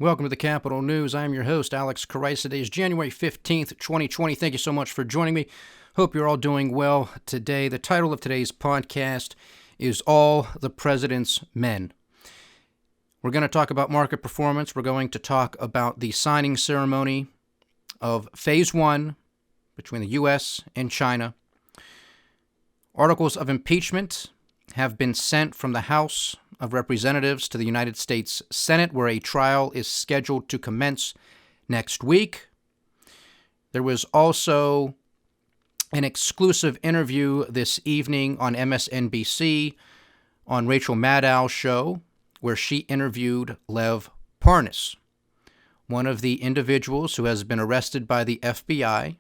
Welcome to the Capital News. I'm your host, Alex Karice. Today is January 15th, 2020. Thank you so much for joining me. Hope you're all doing well today. The title of today's podcast is All the President's Men. We're going to talk about market performance. We're going to talk about the signing ceremony of Phase 1 between the U.S. and China. Articles of impeachment have been sent from the House of Representatives to the United States Senate, where a trial is scheduled to commence next week. There was also an exclusive interview this evening on MSNBC on Rachel Maddow's show, where she interviewed Lev Parnas, one of the individuals who has been arrested by the FBI,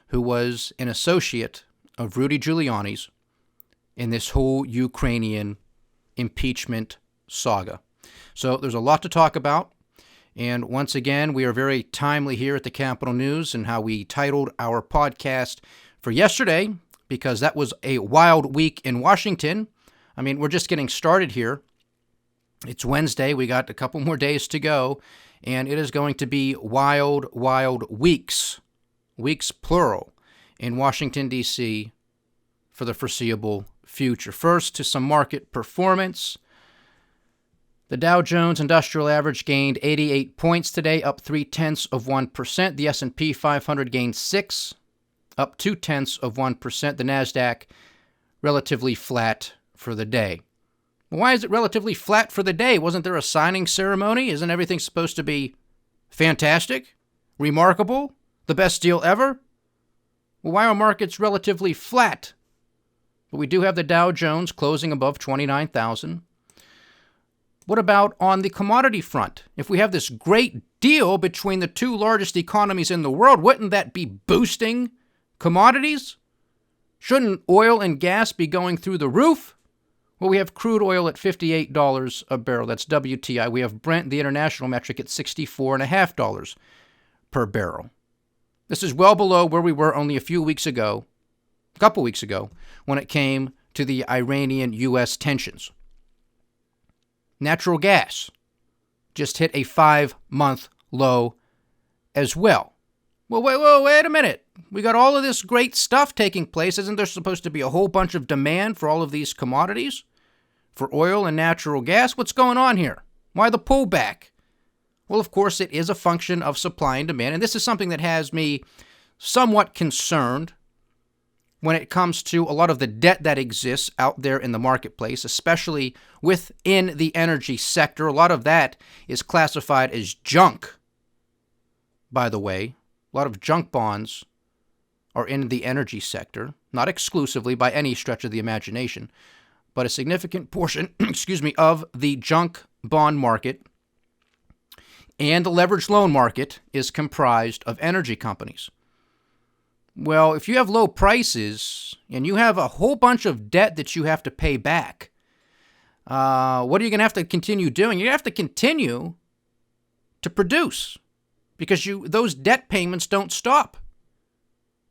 who was an associate of Rudy Giuliani's in this whole Ukrainian impeachment saga. So there's a lot to talk about. And once again, we are very timely here at the Capital News and how we titled our podcast for yesterday, because that was a wild week in Washington. I mean, we're just getting started here. It's Wednesday. We got a couple more days to go, and it is going to be wild weeks plural, in Washington, D.C. for the foreseeable future. First, to some market performance. The Dow Jones Industrial Average gained 88 points today, up 0.3%. The S&P 500 gained 6, up 0.2%. The Nasdaq relatively flat for the day. Why is it relatively flat for the day? Wasn't there a signing ceremony? Isn't everything supposed to be fantastic, remarkable, the best deal ever? Well, why are markets relatively flat? But we do have the Dow Jones closing above 29,000. What about on the commodity front? If we have this great deal between the two largest economies in the world, wouldn't that be boosting commodities? Shouldn't oil and gas be going through the roof? Well, we have crude oil at $58 a barrel. That's WTI. We have Brent, the international metric, at $64.50 per barrel. This is well below where we were only a couple weeks ago, when it came to the Iranian-U.S. tensions. Natural gas just hit a 5-month low as well. Well, wait a minute. We got all of this great stuff taking place. Isn't there supposed to be a whole bunch of demand for all of these commodities? For oil and natural gas? What's going on here? Why the pullback? Well, of course, it is a function of supply and demand, and this is something that has me somewhat concerned when it comes to a lot of the debt that exists out there in the marketplace, especially within the energy sector. A lot of that is classified as junk, by the way. A lot of junk bonds are in the energy sector, not exclusively by any stretch of the imagination, but a significant portion, of the junk bond market and the leveraged loan market is comprised of energy companies. Well, if you have low prices and you have a whole bunch of debt that you have to pay back, what are you going to have to continue doing? You have to continue to produce, because those debt payments don't stop.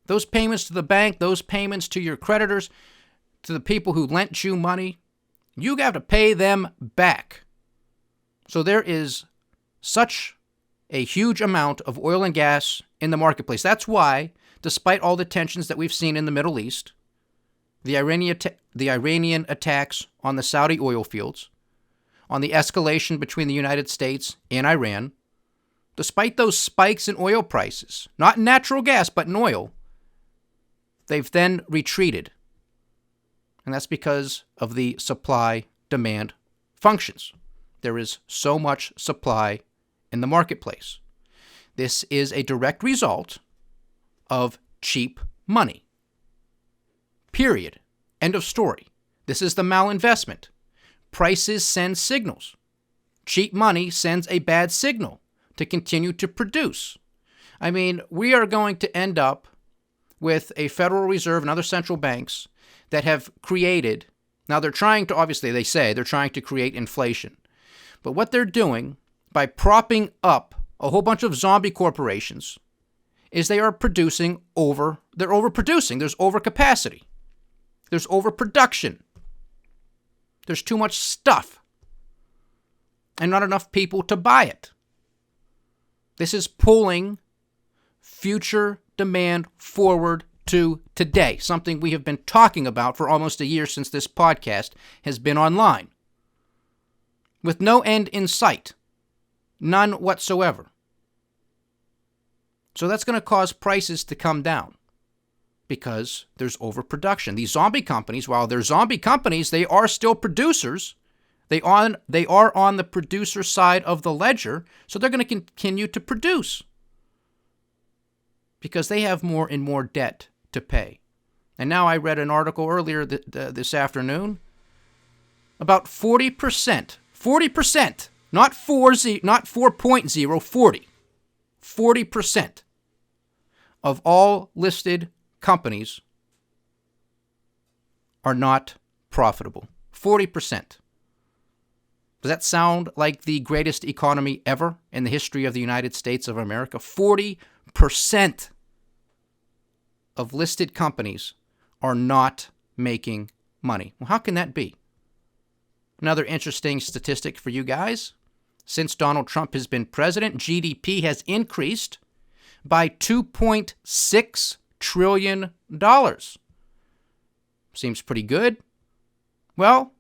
Those payments to the bank, those payments to your creditors, to the people who lent you money, you have to pay them back. So there is such a huge amount of oil and gas in the marketplace. That's why, despite all the tensions that we've seen in the Middle East, the Iranian attacks on the Saudi oil fields, on the escalation between the United States and Iran, despite those spikes in oil prices, not in natural gas, but in oil, they've then retreated. And that's because of the supply-demand functions. There is so much supply in the marketplace. This is a direct result of cheap money. Period. End of story. This is the malinvestment. Prices send signals. Cheap money sends a bad signal to continue to produce. I mean, we are going to end up with a Federal Reserve and other central banks that have created, now they're trying to, obviously they say they're trying to create inflation. But what they're doing by propping up a whole bunch of zombie corporations is they are producing they're overproducing. There's overcapacity. There's overproduction. There's too much stuff and not enough people to buy it. This is pulling future demand forward to today, something we have been talking about for almost a year since this podcast has been online, with no end in sight, none whatsoever. So that's going to cause prices to come down because there's overproduction. These zombie companies, while they're zombie companies, they are still producers. They are on the producer side of the ledger, so they're going to continue to produce because they have more and more debt to pay. And now I read an article earlier this afternoon about 40%, not 4.0, 40% of all listed companies are not profitable. 40%. Does that sound like the greatest economy ever in the history of the United States of America? 40% of listed companies are not making money. Well, how can that be? Another interesting statistic for you guys. Since Donald Trump has been president, GDP has increased by $2.6 trillion. Seems pretty good. Well,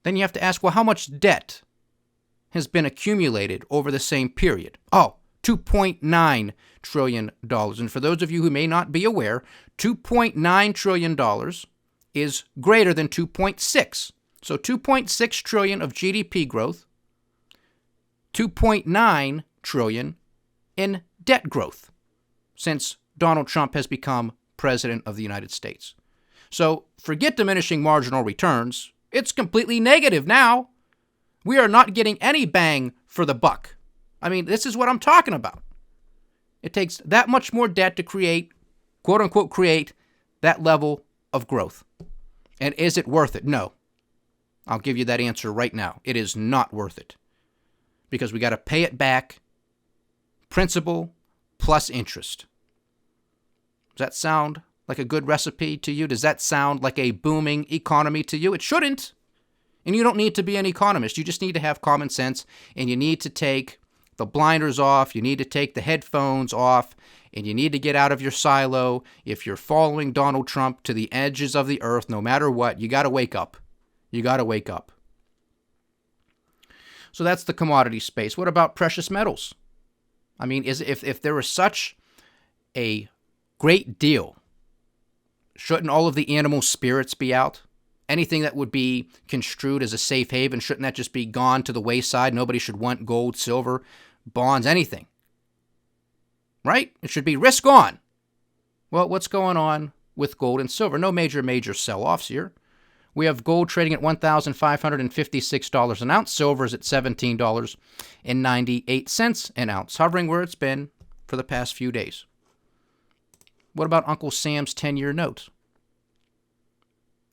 then you have to ask, well, how much debt has been accumulated over the same period? Oh, $2.9 trillion. And for those of you who may not be aware, $2.9 trillion is greater than 2.6. So 2.6 trillion of GDP growth, 2.9 trillion in debt growth since Donald Trump has become president of the United States. So forget diminishing marginal returns. It's completely negative now. We are not getting any bang for the buck. I mean, this is what I'm talking about. It takes that much more debt to create, quote unquote, create that level of growth. And is it worth it? No. I'll give you that answer right now. It is not worth it. Because we got to pay it back, principal plus interest. Does that sound like a good recipe to you? Does that sound like a booming economy to you? It shouldn't. And you don't need to be an economist. You just need to have common sense, and you need to take the blinders off. You need to take the headphones off, and you need to get out of your silo. If you're following Donald Trump to the edges of the earth, no matter what, you got to wake up. You got to wake up. So that's the commodity space. What about precious metals? I mean, if there was such a great deal, shouldn't all of the animal spirits be out? Anything that would be construed as a safe haven, shouldn't that just be gone to the wayside? Nobody should want gold, silver, bonds, anything. Right? It should be risk on. Well, what's going on with gold and silver? No major sell-offs here. We have gold trading at $1,556 an ounce. Silver is at $17.98 an ounce, hovering where it's been for the past few days. What about Uncle Sam's 10-year note?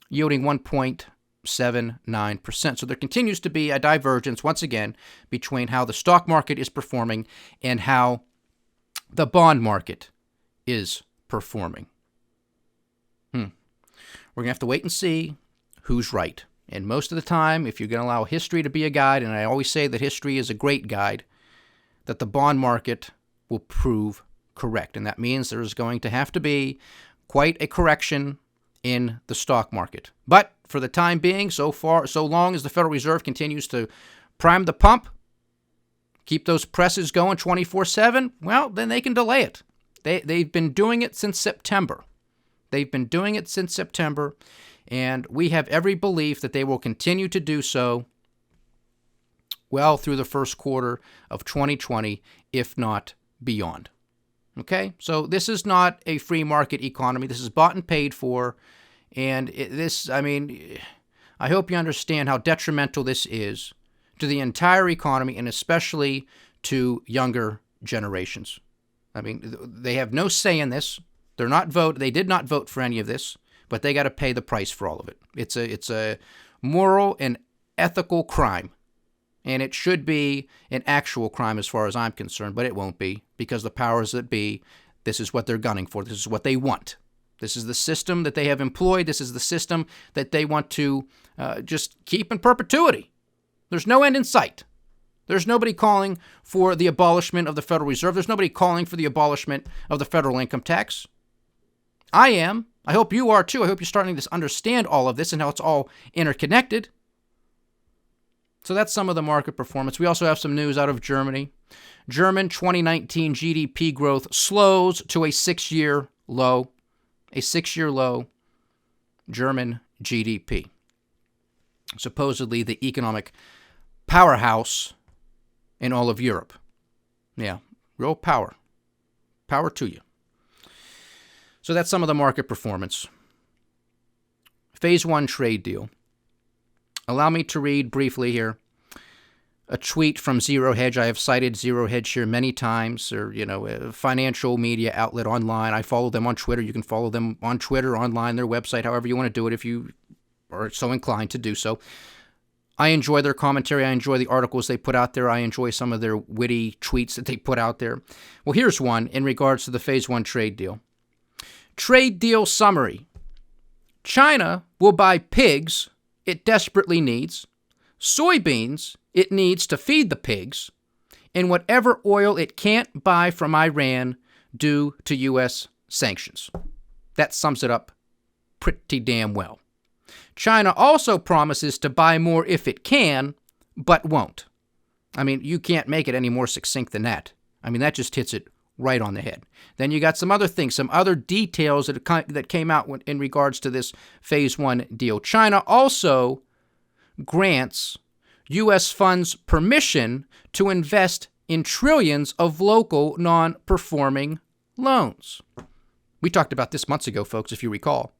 Yielding 1.79%. So there continues to be a divergence, once again, between how the stock market is performing and how the bond market is performing. We're going to have to wait and see who's right. And most of the time, if you're going to allow history to be a guide, and I always say that history is a great guide, that the bond market will prove correct. And that means there's going to have to be quite a correction in the stock market. But for the time being, so long as the Federal Reserve continues to prime the pump, keep those presses going 24/7, well, then they can delay it. They've been doing it since September. And we have every belief that they will continue to do so well through the first quarter of 2020, if not beyond. Okay? So this is not a free market economy. This is bought and paid for. And I hope you understand how detrimental this is to the entire economy and especially to younger generations. I mean, they have no say in this. They did not vote for any of this, but they got to pay the price for all of it. It's a moral and ethical crime, and it should be an actual crime as far as I'm concerned, but it won't be because the powers that be, this is what they're gunning for. This is what they want. This is the system that they have employed. This is the system that they want to just keep in perpetuity. There's no end in sight. There's nobody calling for the abolishment of the Federal Reserve. There's nobody calling for the abolishment of the federal income tax. I am. I hope you are too. I hope you're starting to understand all of this and how it's all interconnected. So that's some of the market performance. We also have some news out of Germany. German 2019 GDP growth slows to a 6-year low. A 6-year low. German GDP. Supposedly the economic powerhouse in all of Europe. Yeah, real power. Power to you. So that's some of the market performance. Phase 1 trade deal. Allow me to read briefly here a tweet from Zero Hedge. I have cited Zero Hedge here many times, or, a financial media outlet online. I follow them on Twitter. You can follow them on Twitter, online, their website, however you want to do it if you are so inclined to do so. I enjoy their commentary. I enjoy the articles they put out there. I enjoy some of their witty tweets that they put out there. Well, here's one in regards to the Phase 1 trade deal. Trade deal summary. China will buy pigs it desperately needs, soybeans it needs to feed the pigs, and whatever oil it can't buy from Iran due to U.S. sanctions. That sums it up pretty damn well. China also promises to buy more if it can, but won't. I mean, you can't make it any more succinct than that. I mean, that just hits it right on the head. Then you got some other things, some other details that came out in regards to this Phase 1 deal. China also grants U.S. funds permission to invest in trillions of local non-performing loans. We talked about this months ago, folks, if you recall.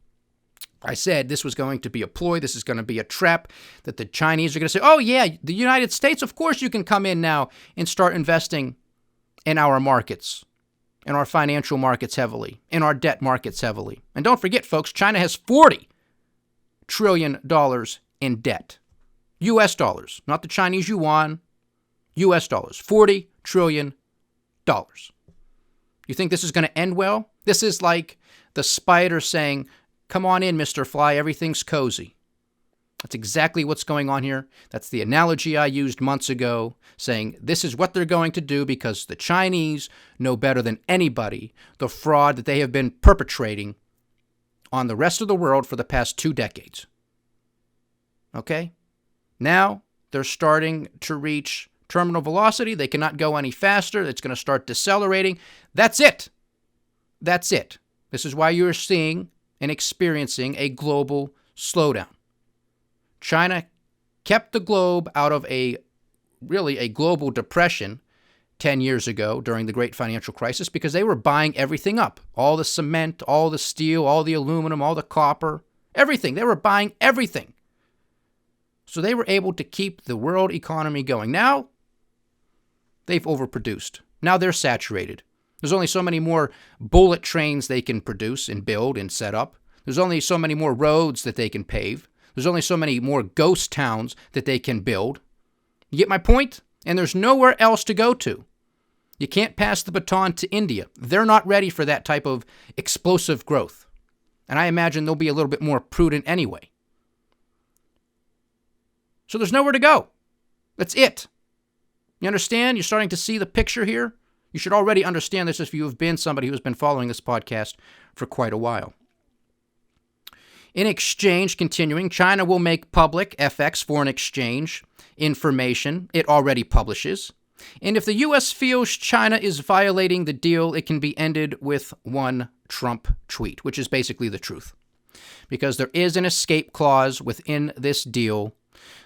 I said this was going to be a ploy. This is going to be a trap that the Chinese are going to say, oh, yeah, the United States, of course you can come in now and start investing in our markets, in our financial markets heavily, in our debt markets heavily. And don't forget, folks, China has $40 trillion in debt. U.S. dollars, not the Chinese yuan, U.S. dollars, $40 trillion. You think this is going to end well? This is like the spider saying, come on in, Mr. Fly, everything's cozy. That's exactly what's going on here. That's the analogy I used months ago, saying this is what they're going to do because the Chinese know better than anybody the fraud that they have been perpetrating on the rest of the world for the past 2 decades. Okay? Now they're starting to reach terminal velocity. They cannot go any faster. It's going to start decelerating. That's it. That's it. This is why you're seeing and experiencing a global slowdown. China kept the globe out of a global depression 10 years ago during the great financial crisis because they were buying everything up. All the cement, all the steel, all the aluminum, all the copper, everything. They were buying everything. So they were able to keep the world economy going. Now, they've overproduced. Now they're saturated. There's only so many more bullet trains they can produce and build and set up. There's only so many more roads that they can pave. There's only so many more ghost towns that they can build. You get my point? And there's nowhere else to go to. You can't pass the baton to India. They're not ready for that type of explosive growth. And I imagine they'll be a little bit more prudent anyway. So there's nowhere to go. That's it. You understand? You're starting to see the picture here? You should already understand this if you have been somebody who's been following this podcast for quite a while. In exchange, continuing, China will make public FX, foreign exchange, information it already publishes. And if the U.S. feels China is violating the deal, it can be ended with one Trump tweet, which is basically the truth. Because there is an escape clause within this deal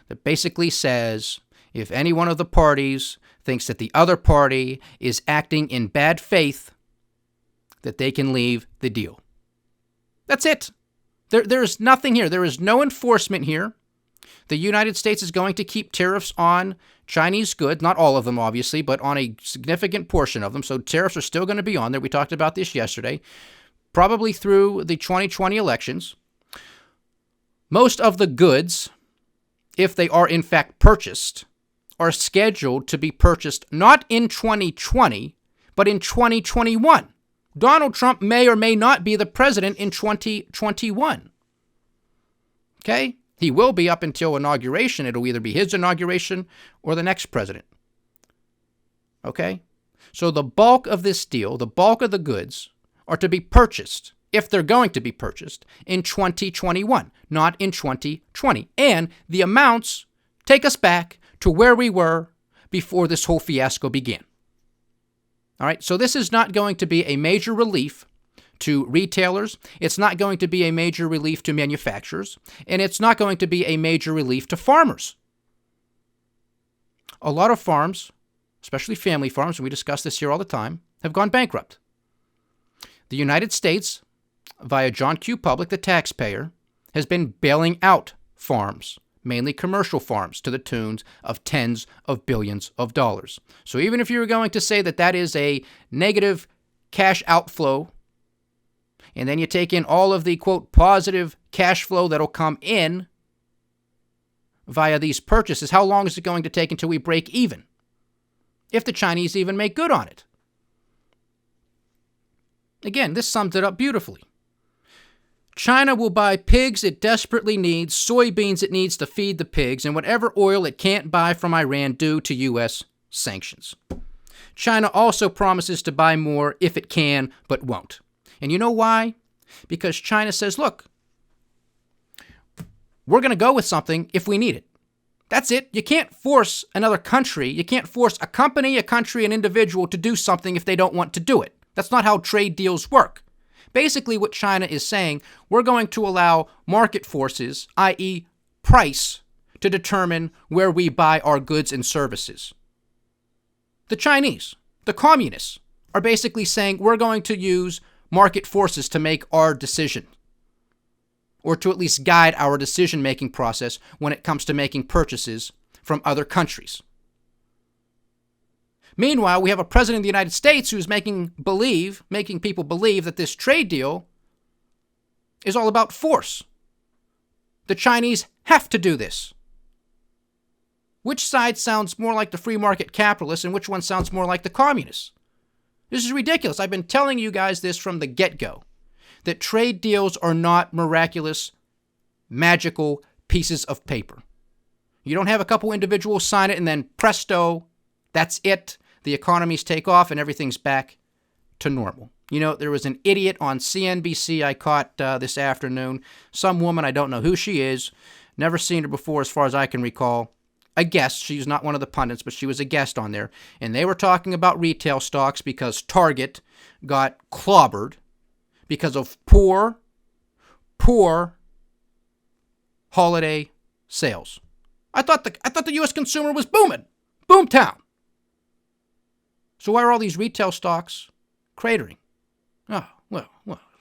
that basically says if any one of the parties thinks that the other party is acting in bad faith, that they can leave the deal. That's it. There is nothing here. There is no enforcement here. The United States is going to keep tariffs on Chinese goods, not all of them, obviously, but on a significant portion of them. So tariffs are still going to be on there. We talked about this yesterday, probably through the 2020 elections. Most of the goods, if they are in fact purchased, are scheduled to be purchased not in 2020, but in 2021. Donald Trump may or may not be the president in 2021. Okay? He will be up until inauguration. It'll either be his inauguration or the next president. Okay? So the bulk of this deal, the bulk of the goods, are to be purchased, if they're going to be purchased, in 2021, not in 2020. And the amounts take us back to where we were before this whole fiasco began. All right, so this is not going to be a major relief to retailers. It's not going to be a major relief to manufacturers. And it's not going to be a major relief to farmers. A lot of farms, especially family farms, and we discuss this here all the time, have gone bankrupt. The United States, via John Q. Public, the taxpayer, has been bailing out farms, mainly commercial farms, to the tunes of tens of billions of dollars. So even if you were going to say that that is a negative cash outflow, and then you take in all of the, quote, positive cash flow that'll come in via these purchases, how long is it going to take until we break even? If the Chinese even make good on it. Again, this sums it up beautifully. China will buy pigs it desperately needs, soybeans it needs to feed the pigs, and whatever oil it can't buy from Iran due to U.S. sanctions. China also promises to buy more if it can, but won't. And you know why? Because China says, look, we're going to go with something if we need it. That's it. You can't force another country, you can't force a company, a country, an individual to do something if they don't want to do it. That's not how trade deals work. Basically, what China is saying, we're going to allow market forces, i.e. price, to determine where we buy our goods and services. The Chinese, the communists, are basically saying we're going to use market forces to make our decision, or to at least guide our decision-making process when it comes to making purchases from other countries. Meanwhile, we have a president of the United States who's making people believe that this trade deal is all about force. The Chinese have to do this. Which side sounds more like the free market capitalists and which one sounds more like the communists? This is ridiculous. I've been telling you guys this from the get-go, that trade deals are not miraculous, magical pieces of paper. You don't have a couple individuals sign it and then presto, that's it. The economies take off and everything's back to normal. You know, there was an idiot on CNBC I caught this afternoon. Some woman, I don't know who she is. Never seen her before as far as I can recall. A guest. She's not one of the pundits, but she was a guest on there. And they were talking about retail stocks because Target got clobbered because of poor holiday sales. I thought the U.S. consumer was booming. Boomtown. So why are all these retail stocks cratering? Oh, well,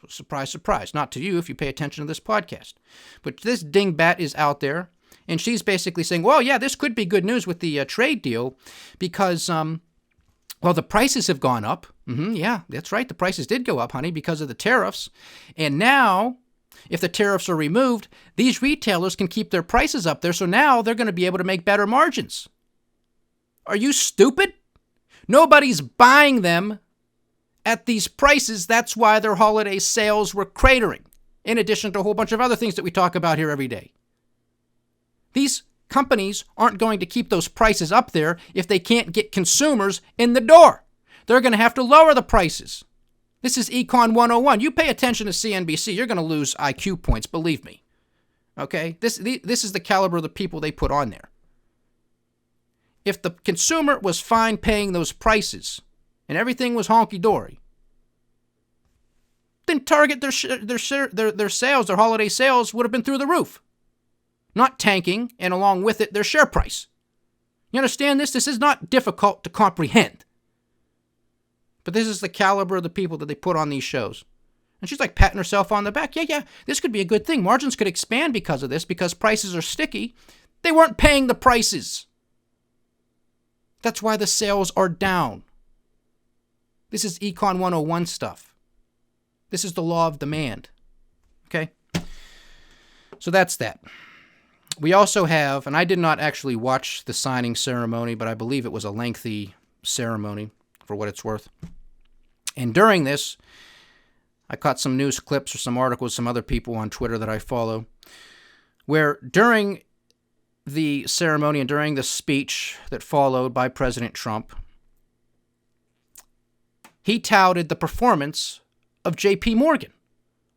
surprise, surprise. Not to you if you pay attention to this podcast. But this dingbat is out there, and she's basically saying, well, yeah, this could be good news with the trade deal because, the prices have gone up. Yeah, that's right. The prices did go up, honey, because of the tariffs. And now, if the tariffs are removed, these retailers can keep their prices up there, so now they're going to be able to make better margins. Are you stupid? Nobody's buying them at these prices. That's why their holiday sales were cratering, in addition to a whole bunch of other things that we talk about here every day. These companies aren't going to keep those prices up there if they can't get consumers in the door. They're going to have to lower the prices. This is Econ 101. You pay attention to CNBC, you're going to lose IQ points, believe me. Okay? This is the caliber of the people they put on there. If the consumer was fine paying those prices and everything was honky-dory, then Target, their sales, their holiday sales would have been through the roof. Not tanking, and along with it, their share price. You understand this? This is not difficult to comprehend. But this is the caliber of the people that they put on these shows. And she's like patting herself on the back. Yeah, this could be a good thing. Margins could expand because of this, because prices are sticky. They weren't paying the prices. That's why the sales are down. This is Econ 101 stuff. This is the law of demand. Okay? So that's that. We also have, and I did not actually watch the signing ceremony, but I believe it was a lengthy ceremony for what it's worth. And during this, I caught some news clips or some articles, some other people on Twitter that I follow, where during the ceremony and during the speech that followed by President Trump, he touted the performance of J.P. Morgan.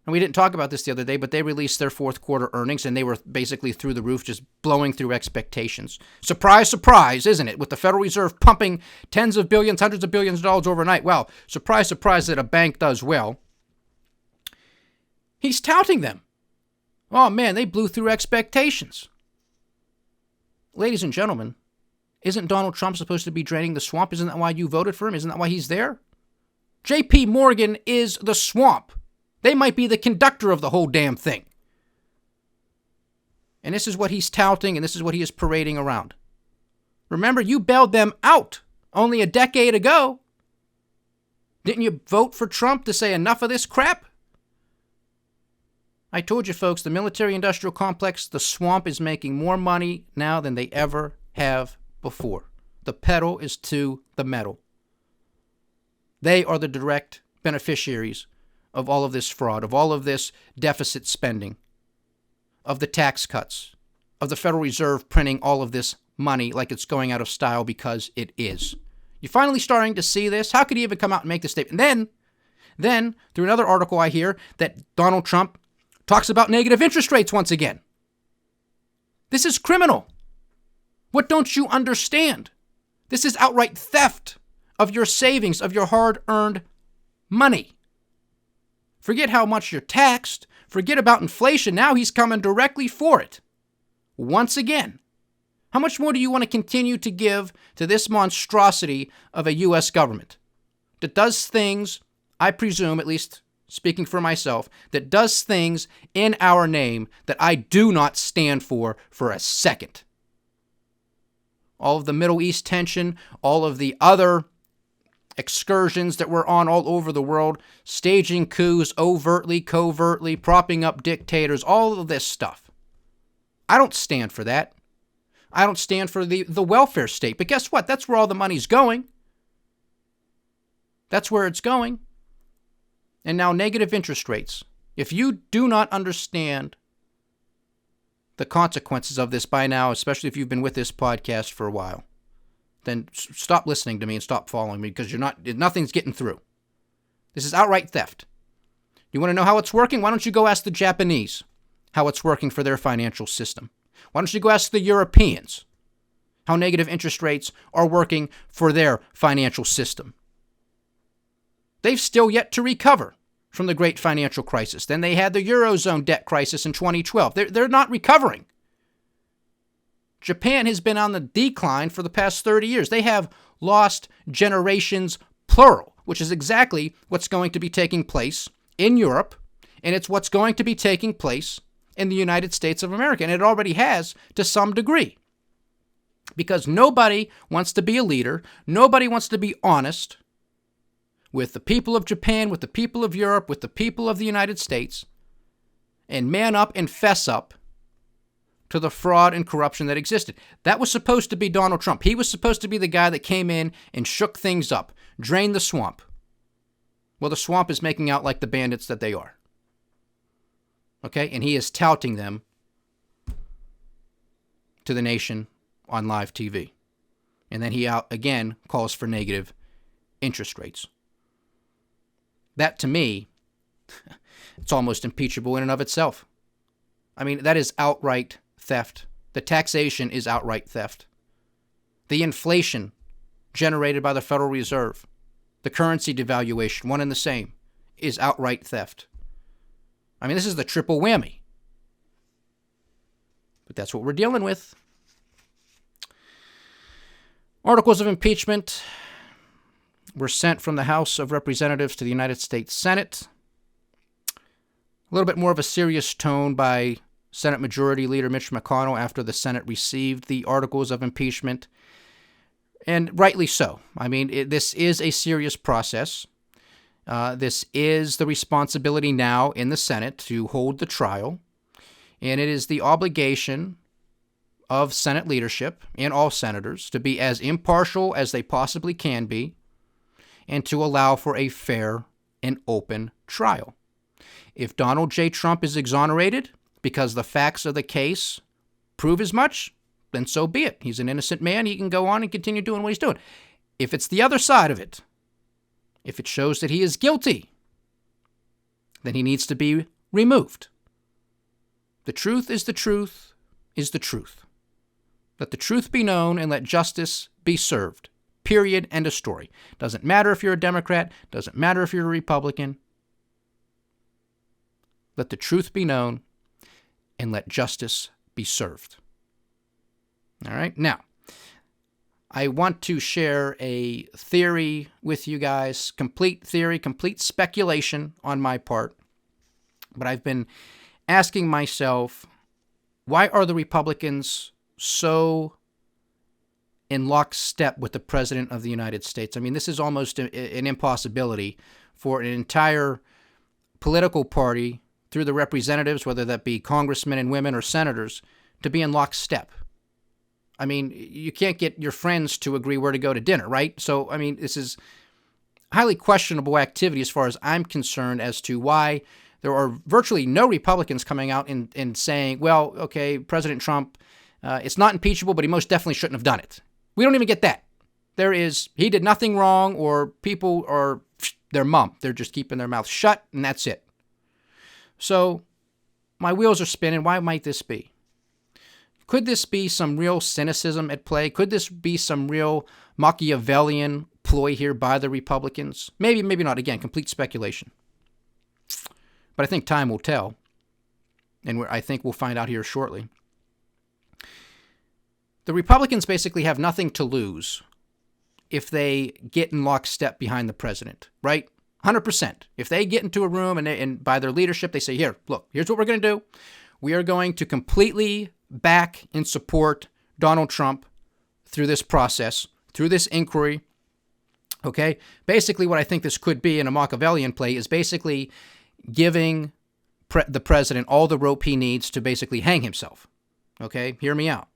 And we didn't talk about this the other day, but they released their fourth quarter earnings, and they were basically through the roof, just blowing through expectations. Surprise, surprise, isn't it? With the Federal Reserve pumping tens of billions, hundreds of billions of dollars overnight. Well, surprise, surprise that a bank does well. He's touting them. Oh, man, they blew through expectations. Ladies and gentlemen, isn't Donald Trump supposed to be draining the swamp? Isn't that why you voted for him? Isn't that why he's there? J.P. Morgan is the swamp. They might be the conductor of the whole damn thing. And this is what he's touting, and this is what he is parading around. Remember, you bailed them out only a decade ago. Didn't you vote for Trump to say enough of this crap? I told you, folks, the military-industrial complex, the swamp, is making more money now than they ever have before. The pedal is to the metal. They are the direct beneficiaries of all of this fraud, of all of this deficit spending, of the tax cuts, of the Federal Reserve printing all of this money like it's going out of style, because it is. You're finally starting to see this? How could he even come out and make this statement? Then, through another article I hear, that Donald Trump talks about negative interest rates once again. This is criminal. What don't you understand? This is outright theft of your savings, of your hard-earned money. Forget how much you're taxed. Forget about inflation. Now he's coming directly for it. Once again. How much more do you want to continue to give to this monstrosity of a U.S. government that does things, I presume, at least speaking for myself, that does things in our name that I do not stand for a second? All of the Middle East tension, all of the other excursions that were on all over the world, staging coups overtly, covertly, propping up dictators, all of this stuff. I don't stand for that. I don't stand for the welfare state. But guess what? That's where all the money's going. That's where it's going. And now negative interest rates. If you do not understand the consequences of this by now, especially if you've been with this podcast for a while, then stop listening to me and stop following me, because nothing's getting through. This is outright theft. You want to know how it's working? Why don't you go ask the Japanese how it's working for their financial system? Why don't you go ask the Europeans how negative interest rates are working for their financial system? They've still yet to recover from the great financial crisis. Then they had the Eurozone debt crisis in 2012. They're not recovering. Japan has been on the decline for the past 30 years. They have lost generations, plural, which is exactly what's going to be taking place in Europe, and it's what's going to be taking place in the United States of America, and it already has to some degree. Because nobody wants to be a leader, nobody wants to be honest with the people of Japan, with the people of Europe, with the people of the United States, and man up and fess up to the fraud and corruption that existed. That was supposed to be Donald Trump. He was supposed to be the guy that came in and shook things up, drained the swamp. Well, the swamp is making out like the bandits that they are. Okay? And he is touting them to the nation on live TV. And then he out again calls for negative interest rates. That, to me, it's almost impeachable in and of itself. I mean, that is outright theft. The taxation is outright theft. The inflation generated by the Federal Reserve, the currency devaluation, one and the same, is outright theft. I mean, this is the triple whammy. But that's what we're dealing with. Articles of impeachment were sent from the House of Representatives to the United States Senate. A little bit more of a serious tone by Senate Majority Leader Mitch McConnell after the Senate received the articles of impeachment. And rightly so. I mean, this is a serious process. This is the responsibility now in the Senate to hold the trial. And it is the obligation of Senate leadership and all senators to be as impartial as they possibly can be and to allow for a fair and open trial. If Donald J. Trump is exonerated because the facts of the case prove as much, then so be it. He's an innocent man. He can go on and continue doing what he's doing. If it's the other side of it, If it shows that he is guilty, then he needs to be removed. The truth is the truth is the truth. Let the truth be known and let justice be served. Period. End of story. Doesn't matter if you're a Democrat. Doesn't matter if you're a Republican. Let the truth be known and let justice be served. All right. Now, I want to share a theory with you guys. Complete theory, complete speculation on my part. But I've been asking myself, why are the Republicans so in lockstep with the President of the United States? I mean, this is almost an impossibility for an entire political party through the representatives, whether that be congressmen and women or senators, to be in lockstep. I mean, you can't get your friends to agree where to go to dinner, right? So, I mean, this is highly questionable activity as far as I'm concerned as to why there are virtually no Republicans coming out and saying, well, okay, President Trump, it's not impeachable, but he most definitely shouldn't have done it. We don't even get that. He did nothing wrong, or people are, they're mum. They're just keeping their mouth shut, and that's it. So my wheels are spinning. Why might this be? Could this be some real cynicism at play? Could this be some real Machiavellian ploy here by the Republicans? Maybe, maybe not. Again, complete speculation. But I think time will tell. And I think we'll find out here shortly. The Republicans basically have nothing to lose if they get in lockstep behind the president, right? 100%. If they get into a room and by their leadership, they say, here, look, here's what we're going to do. We are going to completely back and support Donald Trump through this process, through this inquiry. Okay? Basically, what I think this could be in a Machiavellian play is basically giving the president all the rope he needs to basically hang himself. Okay? Hear me out.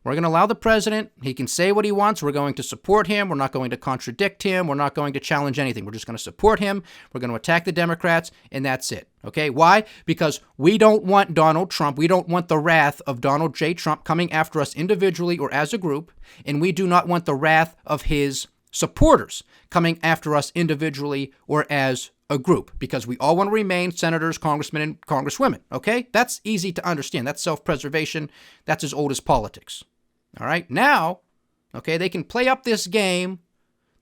We're going to allow the president, he can say what he wants. We're going to support him. We're not going to contradict him. We're not going to challenge anything. We're just going to support him. We're going to attack the Democrats, and that's it. Okay? Why? Because we don't want Donald Trump. We don't want the wrath of Donald J. Trump coming after us individually or as a group, and we do not want the wrath of his supporters coming after us individually or as a group, because we all want to remain senators, congressmen, and congresswomen. Okay? That's easy to understand. That's self-preservation. That's as old as politics. All right? Now, okay, they can play up this game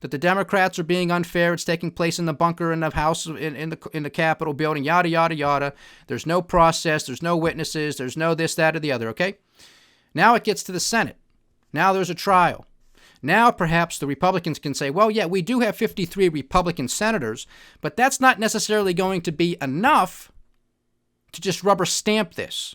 that the Democrats are being unfair. It's taking place in the bunker in the House, in the Capitol building, yada, yada, yada. There's no process. There's no witnesses. There's no this, that, or the other, okay? Now it gets to the Senate. Now there's a trial. Now perhaps the Republicans can say, well, yeah, we do have 53 Republican senators, but that's not necessarily going to be enough to just rubber stamp this.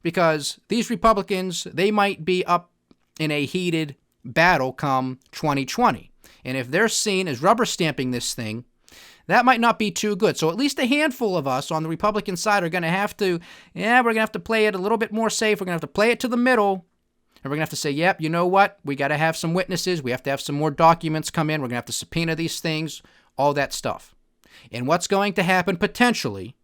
Because these Republicans, they might be up in a heated battle come 2020. And if they're seen as rubber stamping this thing, that might not be too good. So at least a handful of us on the Republican side are going to have to, we're going to have to play it a little bit more safe. We're going to have to play it to the middle. And we're going to have to say, yep, you know what? We got to have some witnesses. We have to have some more documents come in. We're going to have to subpoena these things, all that stuff. And what's going to happen potentially,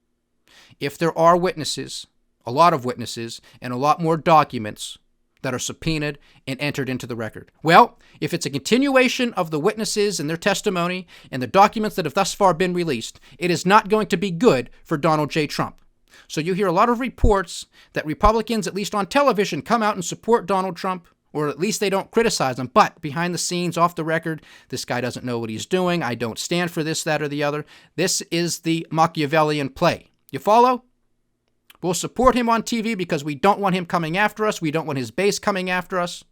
if there are witnesses, a lot of witnesses, and a lot more documents that are subpoenaed and entered into the record. Well, if it's a continuation of the witnesses and their testimony and the documents that have thus far been released, it is not going to be good for Donald J. Trump. So you hear a lot of reports that Republicans, at least on television, come out and support Donald Trump, or at least they don't criticize him. But behind the scenes, off the record, this guy doesn't know what he's doing. I don't stand for this, that, or the other. This is the Machiavellian play. You follow? We'll support him on TV because we don't want him coming after us. We don't want his base coming after us.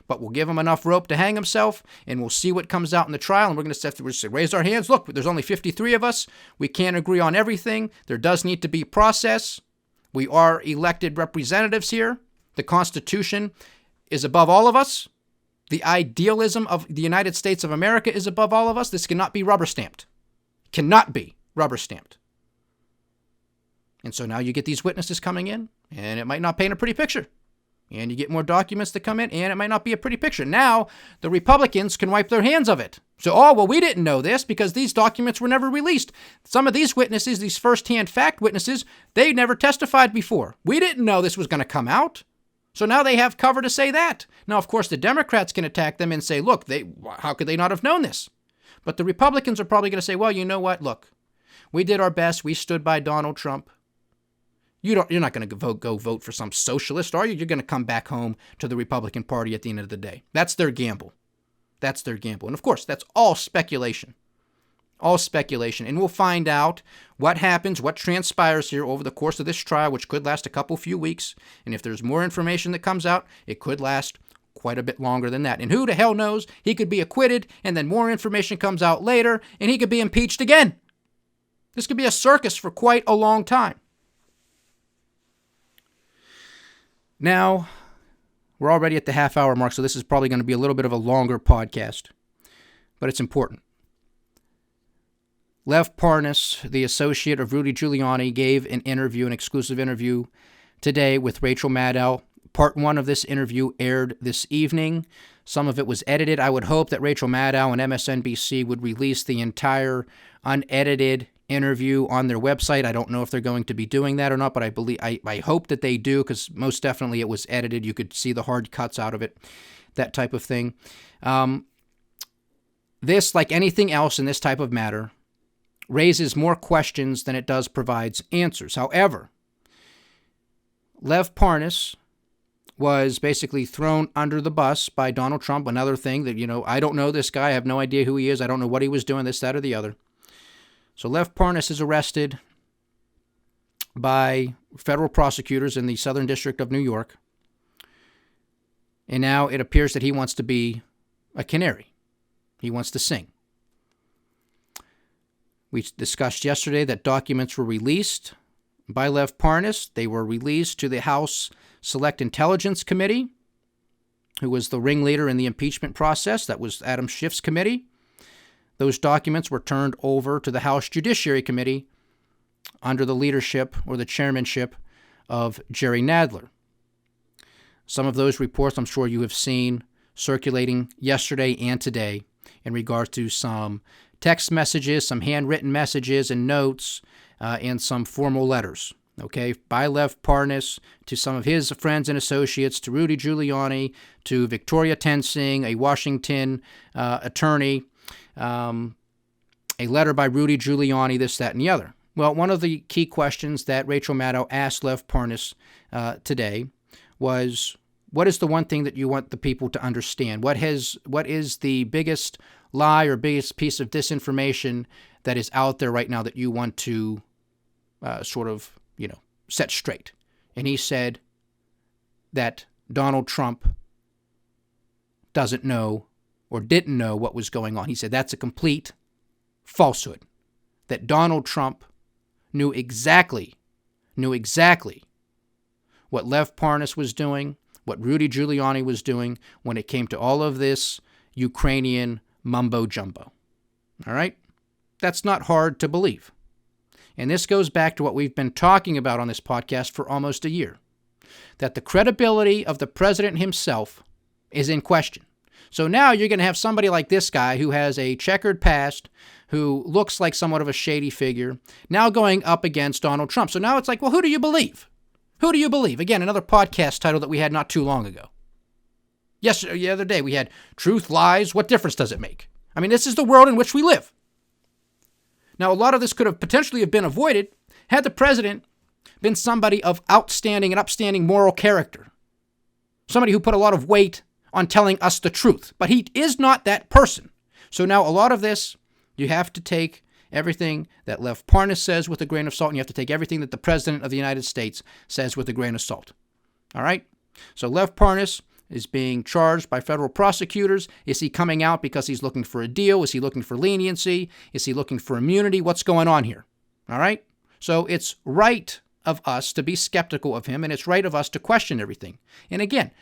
But we'll give him enough rope to hang himself, and we'll see what comes out in the trial. And we're going to raise our hands. Look, there's only 53 of us. We can't agree on everything. There does need to be process. We are elected representatives here. The Constitution is above all of us. The idealism of the United States of America is above all of us. This cannot be rubber stamped. Cannot be rubber stamped. And so now you get these witnesses coming in, and it might not paint a pretty picture. And you get more documents to come in, and it might not be a pretty picture. Now, the Republicans can wipe their hands of it. So, we didn't know this because these documents were never released. Some of these witnesses, these first-hand fact witnesses, they never testified before. We didn't know this was going to come out. So now they have cover to say that. Now, of course, the Democrats can attack them and say, look, how could they not have known this? But the Republicans are probably going to say, well, you know what? Look, we did our best. We stood by Donald Trump. You're not going to go vote for some socialist, are you? You're going to come back home to the Republican Party at the end of the day. That's their gamble. That's their gamble. And of course, that's all speculation. All speculation. And we'll find out what happens, what transpires here over the course of this trial, which could last a few weeks. And if there's more information that comes out, it could last quite a bit longer than that. And who the hell knows? He could be acquitted, and then more information comes out later, and he could be impeached again. This could be a circus for quite a long time. Now, we're already at the half-hour mark, so this is probably going to be a little bit of a longer podcast, but it's important. Lev Parnas, the associate of Rudy Giuliani, gave an exclusive interview today with Rachel Maddow. Part 1 of this interview aired this evening. Some of it was edited. I would hope that Rachel Maddow and MSNBC would release the entire unedited interview on their website. I don't know if they're going to be doing that or not, but I hope that they do, because most definitely it was edited. You could see the hard cuts out of it, that type of thing. This, like anything else in this type of matter, raises more questions than it does provides answers. However, Lev Parnas was basically thrown under the bus by Donald Trump. Another thing that, I don't know this guy. I have no idea who he is. I don't know what he was doing, this, that, or the other. So Lev Parnas is arrested by federal prosecutors in the Southern District of New York. And now it appears that he wants to be a canary. He wants to sing. We discussed yesterday that documents were released by Lev Parnas. They were released to the House Select Intelligence Committee, who was the ringleader in the impeachment process. That was Adam Schiff's committee. Those documents were turned over to the House Judiciary Committee under the leadership or the chairmanship of Jerry Nadler. Some of those reports I'm sure you have seen circulating yesterday and today in regards to some text messages, some handwritten messages and notes, and some formal letters, by Lev Parnas to some of his friends and associates, to Rudy Giuliani, to Victoria Tensing, a Washington attorney, a letter by Rudy Giuliani, this, that, and the other. Well, one of the key questions that Rachel Maddow asked Lev Parnas today was, what is the one thing that you want the people to understand? What is the biggest lie or biggest piece of disinformation that is out there right now that you want to set straight? And he said that Donald Trump doesn't know or didn't know what was going on. He said that's a complete falsehood, that Donald Trump knew exactly what Lev Parnas was doing, what Rudy Giuliani was doing when it came to all of this Ukrainian mumbo-jumbo. All right? That's not hard to believe. And this goes back to what we've been talking about on this podcast for almost a year, that the credibility of the president himself is in question. So now you're going to have somebody like this guy who has a checkered past, who looks like somewhat of a shady figure, now going up against Donald Trump. So now it's like, well, who do you believe? Who do you believe? Again, another podcast title that we had not too long ago. Yesterday, the other day, we had Truth, Lies, What Difference Does It Make? I mean, this is the world in which we live. Now, a lot of this could have potentially have been avoided had the president been somebody of outstanding and upstanding moral character. Somebody who put a lot of weight on telling us the truth. But he is not that person. So now a lot of this, you have to take everything that Lev Parnas says with a grain of salt, and you have to take everything that the President of the United States says with a grain of salt. All right? So Lev Parnas is being charged by federal prosecutors. Is he coming out because he's looking for a deal? Is he looking for leniency? Is he looking for immunity? What's going on here? All right? So it's right of us to be skeptical of him, and it's right of us to question everything. And again,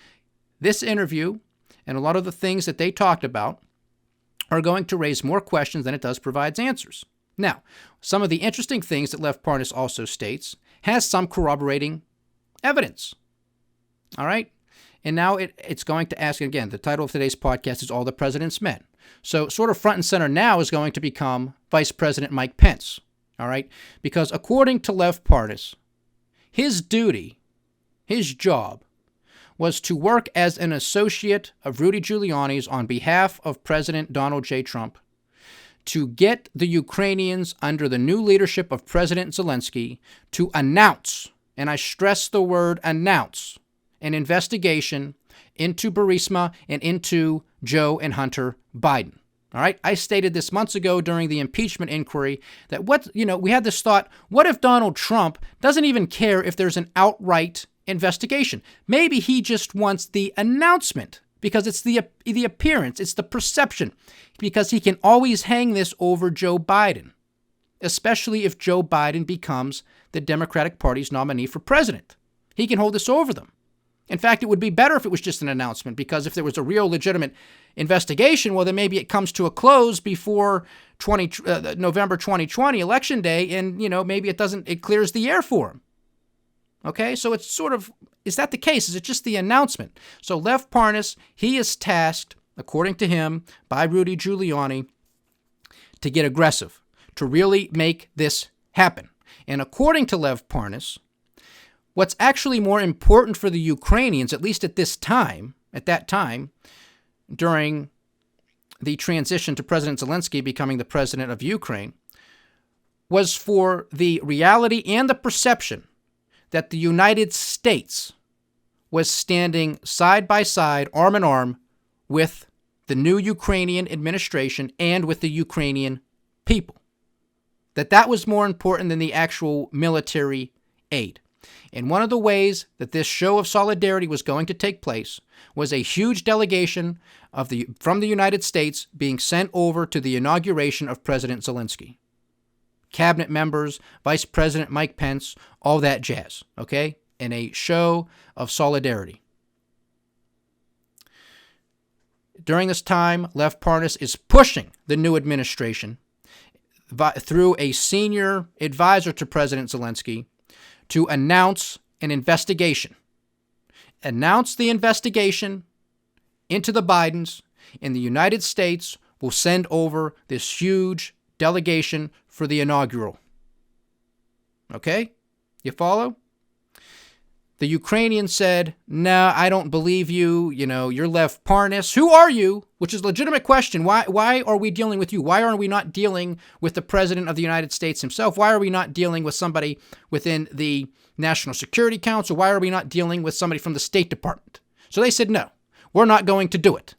this interview and a lot of the things that they talked about are going to raise more questions than it does provides answers. Now, some of the interesting things that Lev Parnas also states has some corroborating evidence. All right? And now it's going to ask, again, the title of today's podcast is All the President's Men. So sort of front and center now is going to become Vice President Mike Pence. All right? Because according to Lev Parnas, his duty, his job, was to work as an associate of Rudy Giuliani's on behalf of President Donald J. Trump to get the Ukrainians under the new leadership of President Zelensky to announce, and I stress the word announce, an investigation into Burisma and into Joe and Hunter Biden. All right, I stated this months ago during the impeachment inquiry that we had this thought, what if Donald Trump doesn't even care if there's an outright investigation? Maybe he just wants the announcement because it's the appearance, it's the perception, because he can always hang this over Joe Biden, especially if Joe Biden becomes the Democratic Party's nominee for president. He can hold this over them. In fact, it would be better if it was just an announcement, because if there was a real legitimate investigation, well, then maybe it comes to a close before November 2020 election day, and maybe it clears the air for him. Okay, so it's sort of, is that the case? Is it just the announcement? So Lev Parnas, he is tasked, according to him, by Rudy Giuliani, to get aggressive, to really make this happen. And according to Lev Parnas, what's actually more important for the Ukrainians, at least at that time, during the transition to President Zelensky becoming the president of Ukraine, was for the reality and the perception that the United States was standing side by side, arm in arm, with the new Ukrainian administration and with the Ukrainian people. That was more important than the actual military aid. And one of the ways that this show of solidarity was going to take place was a huge delegation from the United States being sent over to the inauguration of President Zelensky. Cabinet members, Vice President Mike Pence, all that jazz, okay? In a show of solidarity. During this time, Lev Parnas is pushing the new administration through a senior advisor to President Zelensky to announce an investigation. Announce the investigation into the Bidens, and the United States will send over this huge delegation for the inaugural. Okay? You follow? The Ukrainians said, "No, I don't believe you. You're Lev Parnas. Who are you?" Which is a legitimate question. Why are we dealing with you? Why are we not dealing with the President of the United States himself? Why are we not dealing with somebody within the National Security Council? Why are we not dealing with somebody from the State Department? So they said, no, we're not going to do it.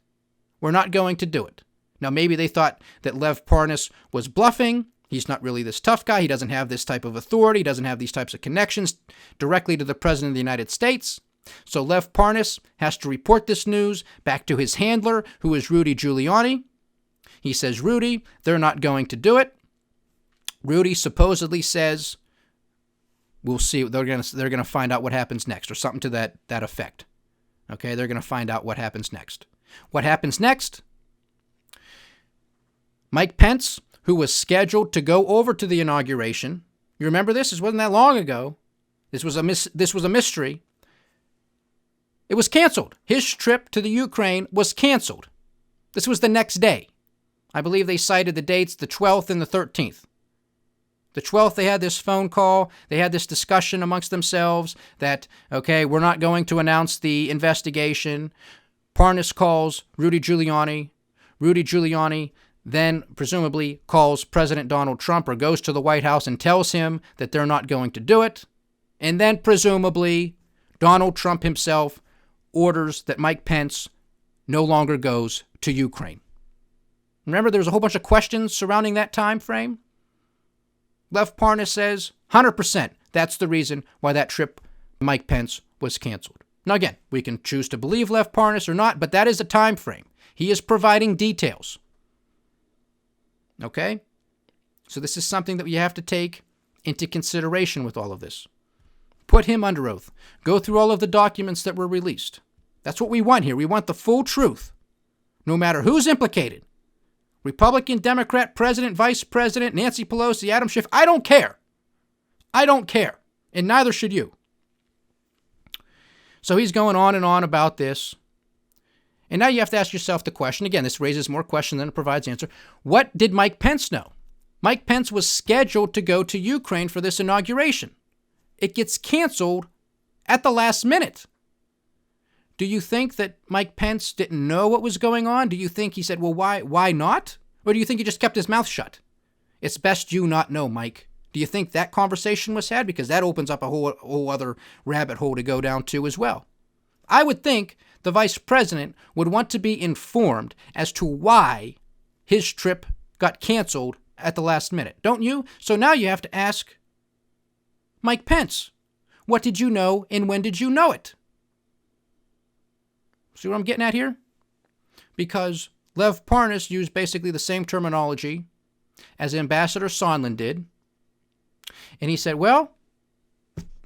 We're not going to do it. Now, maybe they thought that Lev Parnas was bluffing. He's not really this tough guy. He doesn't have this type of authority. He doesn't have these types of connections directly to the President of the United States. So Lev Parnas has to report this news back to his handler, who is Rudy Giuliani. He says, Rudy, they're not going to do it. Rudy supposedly says, we'll see. They're going to find out what happens next, or something to that effect. Okay, they're going to find out what happens next. What happens next? Mike Pence, who was scheduled to go over to the inauguration. You remember this? This wasn't that long ago. This was a mystery. It was canceled. His trip to the Ukraine was canceled. This was the next day. I believe they cited the dates, the 12th and the 13th. The 12th, they had this phone call. They had this discussion amongst themselves that, okay, we're not going to announce the investigation. Parnas calls Rudy Giuliani. Rudy Giuliani then presumably calls President Donald Trump, or goes to the White House and tells him that they're not going to do it. And then presumably Donald Trump himself orders that Mike Pence no longer goes to Ukraine. Remember, there was a whole bunch of questions surrounding that time frame. Lev Parnas says 100% that's the reason why that trip Mike Pence was canceled. Now again, we can choose to believe Lev Parnas or not, but that is the time frame. He is providing details. Okay? So this is something that you have to take into consideration with all of this. Put him under oath. Go through all of the documents that were released. That's what we want here. We want the full truth, no matter who's implicated. Republican, Democrat, President, Vice President, Nancy Pelosi, Adam Schiff. I don't care. I don't care. And neither should you. So he's going on and on about this. And now you have to ask yourself the question. Again, this raises more question than it provides answer. What did Mike Pence know? Mike Pence was scheduled to go to Ukraine for this inauguration. It gets canceled at the last minute. Do you think that Mike Pence didn't know what was going on? Do you think he said, well, why not? Or do you think he just kept his mouth shut? It's best you not know, Mike. Do you think that conversation was had? Because that opens up a whole other rabbit hole to go down to as well. I would think the vice president would want to be informed as to why his trip got canceled at the last minute, don't you? So now you have to ask Mike Pence, what did you know and when did you know it? See what I'm getting at here? Because Lev Parnas used basically the same terminology as Ambassador Sondland did. And he said, well,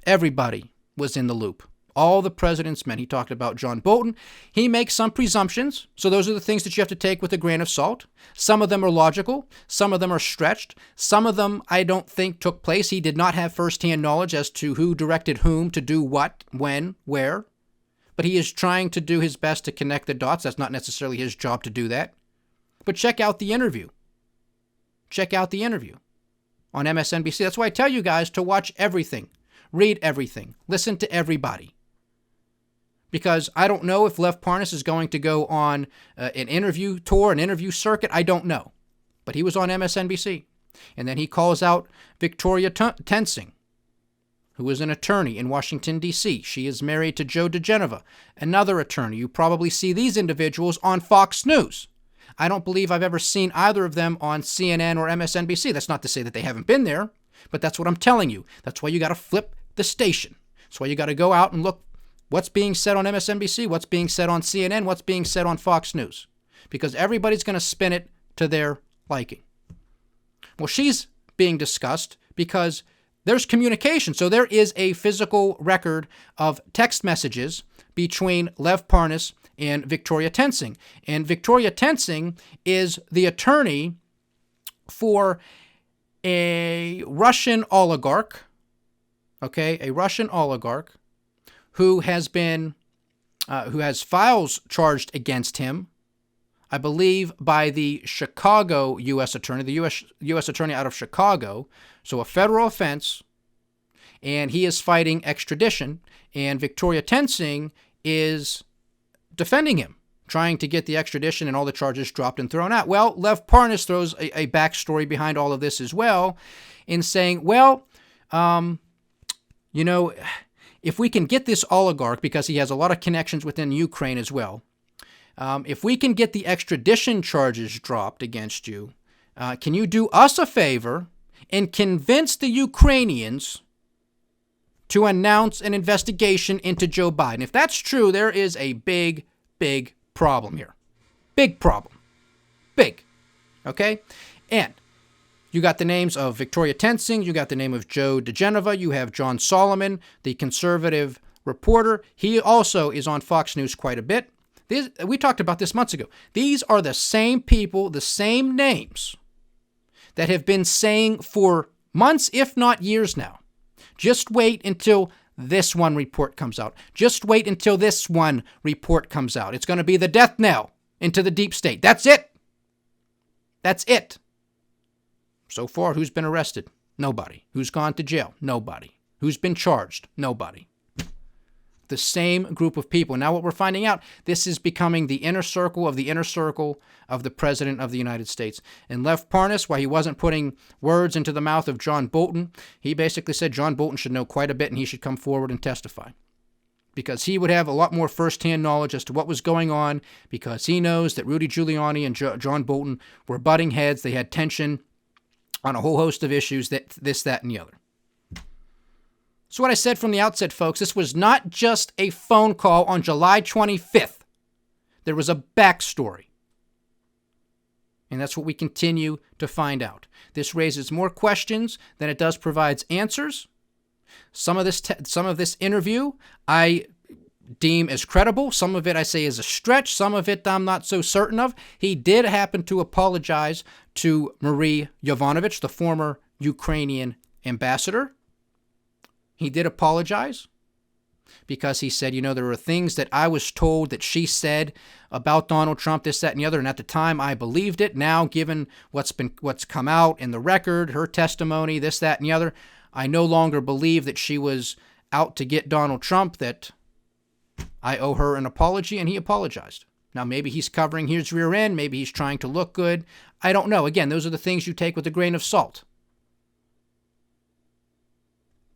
everybody was in the loop. All the president's men. He talked about John Bolton. He makes some presumptions. So those are the things that you have to take with a grain of salt. Some of them are logical. Some of them are stretched. Some of them I don't think took place. He did not have firsthand knowledge as to who directed whom to do what, when, where. But he is trying to do his best to connect the dots. That's not necessarily his job to do that. But check out the interview. Check out the interview on MSNBC. That's why I tell you guys to watch everything, read everything, listen to everybody. Because I don't know if Lev Parnas is going to go on an interview tour, an interview circuit. I don't know. But he was on MSNBC. And then he calls out Victoria Tensing, who is an attorney in Washington, D.C. She is married to Joe DeGeneva, another attorney. You probably see these individuals on Fox News. I don't believe I've ever seen either of them on CNN or MSNBC. That's not to say that they haven't been there, but that's what I'm telling you. That's why you got to flip the station. That's why you got to go out and look what's being said on MSNBC, what's being said on CNN, what's being said on Fox News. Because everybody's going to spin it to their liking. Well, she's being discussed because there's communication. So there is a physical record of text messages between Lev Parnas and Victoria Tensing. And Victoria Tensing is the attorney for a Russian oligarch, a Russian oligarch who has files charged against him, I believe, by the Chicago U.S. attorney, the U.S. attorney out of Chicago. So a federal offense, and he is fighting extradition, and Victoria Tensing is defending him, trying to get the extradition and all the charges dropped and thrown out. Well, Lev Parnas throws a backstory behind all of this as well in saying, well, if we can get this oligarch, because he has a lot of connections within Ukraine as well, if we can get the extradition charges dropped against you, can you do us a favor and convince the Ukrainians to announce an investigation into Joe Biden? If that's true, there is a big, big problem here. Big problem. Big. Okay? And you got the names of Victoria Tensing, you got the name of Joe DeGeneva, you have John Solomon, the conservative reporter. He also is on Fox News quite a bit. We talked about this months ago. These are the same people, the same names that have been saying for months, if not years now, just wait until this one report comes out. Just wait until this one report comes out. It's going to be the death knell into the deep state. That's it. That's it. So far, who's been arrested? Nobody. Who's gone to jail? Nobody. Who's been charged? Nobody. The same group of people. Now what we're finding out, this is becoming the inner circle of the President of the United States. And Lev Parnas, while he wasn't putting words into the mouth of John Bolton, he basically said John Bolton should know quite a bit and he should come forward and testify. Because he would have a lot more firsthand knowledge as to what was going on, because he knows that Rudy Giuliani and John Bolton were butting heads. They had tension on a whole host of issues, this, that, and the other. So what I said from the outset, folks, this was not just a phone call on July 25th. There was a backstory. And that's what we continue to find out. This raises more questions than it does provides answers. Some of this interview I deem as credible. Some of it I say is a stretch. Some of it I'm not so certain of. He did happen to apologize to Marie Yovanovitch, the former Ukrainian ambassador. He did apologize because he said, there were things that I was told that she said about Donald Trump, this, that, and the other. And at the time, I believed it. Now, given what's come out in the record, her testimony, this, that, and the other, I no longer believe that she was out to get Donald Trump, that I owe her an apology. And he apologized. Now, maybe he's covering his rear end. Maybe he's trying to look good. I don't know. Again, those are the things you take with a grain of salt.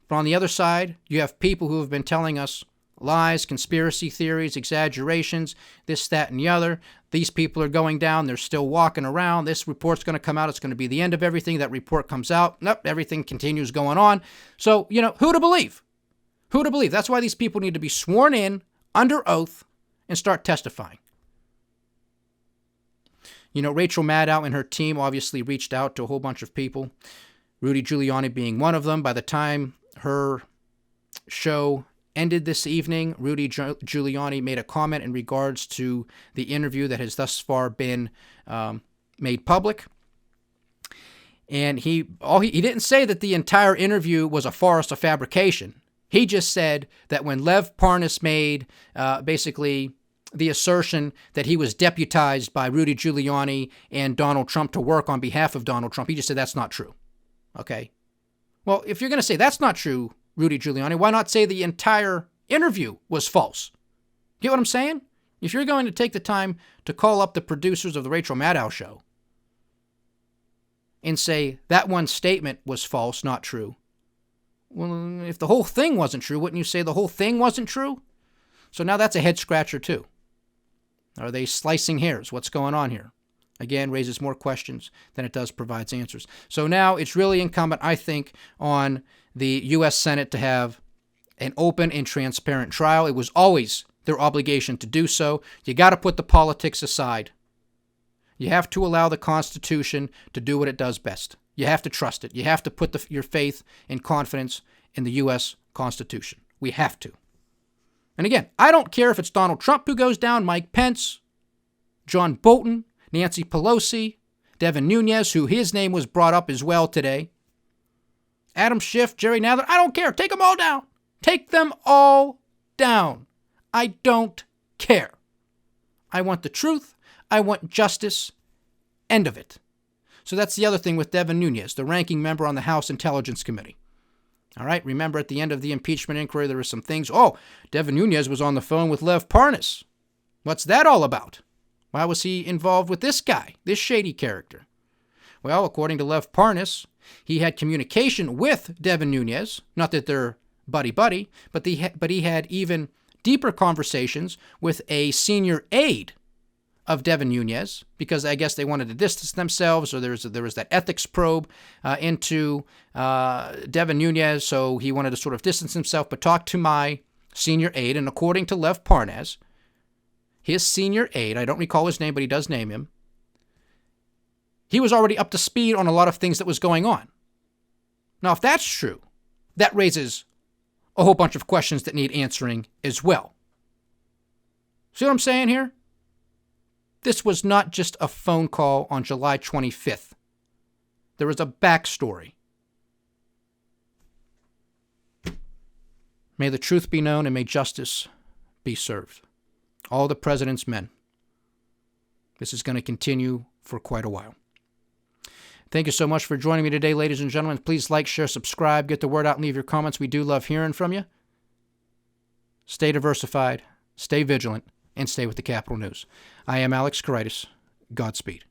But on the other side, you have people who have been telling us lies, conspiracy theories, exaggerations, this, that, and the other. These people are going down. They're still walking around. This report's going to come out. It's going to be the end of everything. That report comes out. Nope, everything continues going on. So, who to believe? Who to believe? That's why these people need to be sworn in under oath and start testifying. Rachel Maddow and her team obviously reached out to a whole bunch of people, Rudy Giuliani being one of them. By the time her show ended this evening, Rudy Giuliani made a comment in regards to the interview that has thus far been made public. And he didn't say that the entire interview was a farce, a fabrication. He just said that when Lev Parnas made basically the assertion that he was deputized by Rudy Giuliani and Donald Trump to work on behalf of Donald Trump, he just said that's not true. Okay? Well, if you're going to say that's not true, Rudy Giuliani, why not say the entire interview was false? Get what I'm saying? If you're going to take the time to call up the producers of the Rachel Maddow show and say that one statement was false, not true, well, if the whole thing wasn't true, wouldn't you say the whole thing wasn't true? So now that's a head scratcher too. Are they slicing hairs? What's going on here? Again, raises more questions than it does provides answers. So now it's really incumbent, I think, on the U.S. Senate to have an open and transparent trial. It was always their obligation to do so. You got to put the politics aside. You have to allow the Constitution to do what it does best. You have to trust it. You have to put your faith and confidence in the U.S. Constitution. We have to. And again, I don't care if it's Donald Trump who goes down, Mike Pence, John Bolton, Nancy Pelosi, Devin Nunes, who his name was brought up as well today, Adam Schiff, Jerry Nadler. I don't care. Take them all down. Take them all down. I don't care. I want the truth. I want justice. End of it. So that's the other thing with Devin Nunes, the ranking member on the House Intelligence Committee. All right, remember at the end of the impeachment inquiry, there were some things. Oh, Devin Nunes was on the phone with Lev Parnas. What's that all about? Why was he involved with this guy, this shady character? Well, according to Lev Parnas, he had communication with Devin Nunes. Not that they're buddy-buddy, but he had even deeper conversations with a senior aide of Devin Nunes, because I guess they wanted to distance themselves, or there was that ethics probe into Devin Nunes, so he wanted to sort of distance himself, but talk to my senior aide. And according to Lev Parnas, his senior aide, I don't recall his name, but he does name him, he was already up to speed on a lot of things that was going on. Now, if that's true, that raises a whole bunch of questions that need answering as well. See what I'm saying here? This was not just a phone call on July 25th. There was a backstory. May the truth be known and may justice be served. All the president's men. This is going to continue for quite a while. Thank you so much for joining me today, ladies and gentlemen. Please like, share, subscribe, get the word out, and leave your comments. We do love hearing from you. Stay diversified, stay vigilant, and stay with the Capital News. I am Alex Karitis. Godspeed.